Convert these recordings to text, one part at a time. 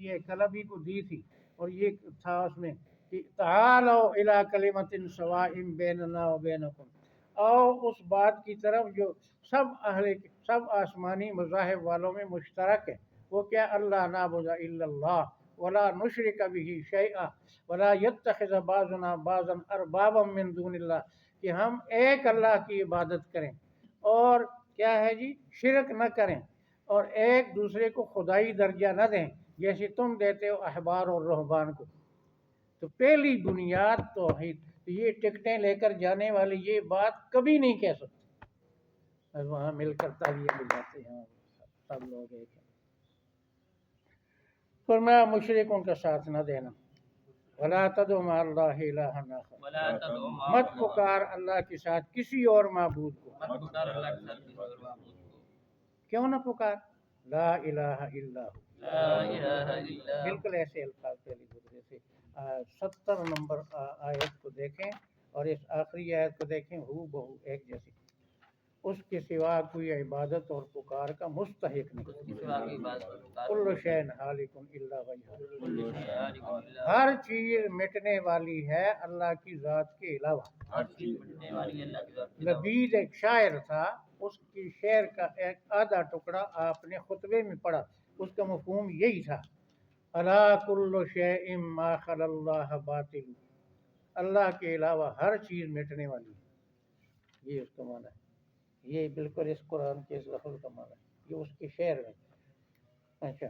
کی ہے کلبی کو دی تھی، اور یہ تھا اس میں کہ تعالوا الی کلمۃ سواء بیننا و بینکم، اور اس بات کی طرف جو سب آسمانی مذاہب والوں میں مشترک ہے، وہ کیا؟ اللہ نعبد الا اللہ ولا نشرک به شیئا ولا يتخذ بعضنا بعضا اربابا من دون اللہ، کہ ہم ایک اللہ کی عبادت کریں اور کیا ہے جی، شرک نہ کریں، اور ایک دوسرے کو خدائی درجہ نہ دیں جیسے تم دیتے ہو احبار اور رہبان کو۔ تو پہلی بنیاد توحید، یہ ٹکٹیں لے کر جانے والے یہ بات کبھی نہیں کہہ سکتے، بس وہاں مل کر تالیاں بجاتے ہیں سب لوگ ایک ہیں۔ فرمایا مشرکوں کا ساتھ نہ دینا، ولا تدع مع اللہ الہا آخر، مت پکار اللہ کے ساتھ کسی اور معبود کو، کیوں نہ پکار؟ لا الہ الا ہو، بالکل ایسے الفاظ پہلے گزرے تھے۔ 70 نمبر آیت کو دیکھیں اور اس آخری آیت کو دیکھیں، ہو بہو ایک جیسی، اس کے سوا کوئی عبادت اور پکار کا مستحق نہیں۔ کل شیء ہالک الا وجہہ، ہر چیز مٹنے والی ہے اللہ کی ذات کے علاوہ۔ لبید ایک شاعر تھا، اس کی شعر کا ایک آدھا ٹکڑا آپ نے خطبے میں پڑھا، اس کا مفہوم یہی تھا، الا کل شیء ما خلا اللہ باطل، اللہ کے علاوہ ہر چیز مٹنے والی ہے، یہ اس کا معنی ہے۔ یہ بالکل اس قرآن کے اس لفظ کا معنی ہے، یہ اس کے شعر میں۔ اچھا،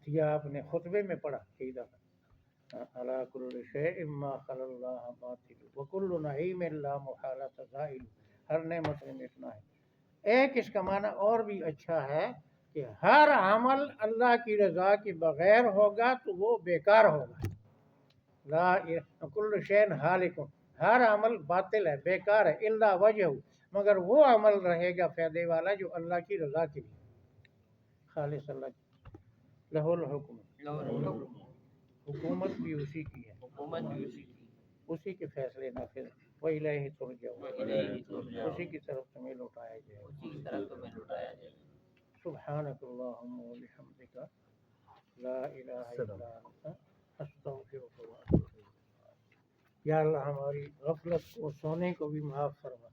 یہ آپ نے خطبے میں پڑھا کئی دفعہ، الا کل شیء ما خلا اللہ باطل وکل نعیم لا محالۃ زائل، ہر نعمت میں مٹنا ہے۔ ایک اس کا معنی اور بھی اچھا ہے کہ ہر عمل اللہ کی رضا کے بغیر ہوگا تو وہ بیکار ہوگا، لا کل شیء ہالک، ہر عمل باطل ہے، بیکار ہے، الا وجہ، مگر وہ عمل رہے گا فائدے والا جو اللہ کی رضا کے لیے خالص اللہ کی۔ لہ الحکم، حکومت بھی اسی کی ہے، اسی کے فیصلے نافذ، وإلیہ ترجعون، اسی کی طرف تمہیں لوٹایا جائے گا۔ سبحانک اللہم وبحمدک لا الہ الا انت استغفرک واتوب الیک۔ یا اللہ ہماری غفلت کو، سونے کو بھی معاف فرما۔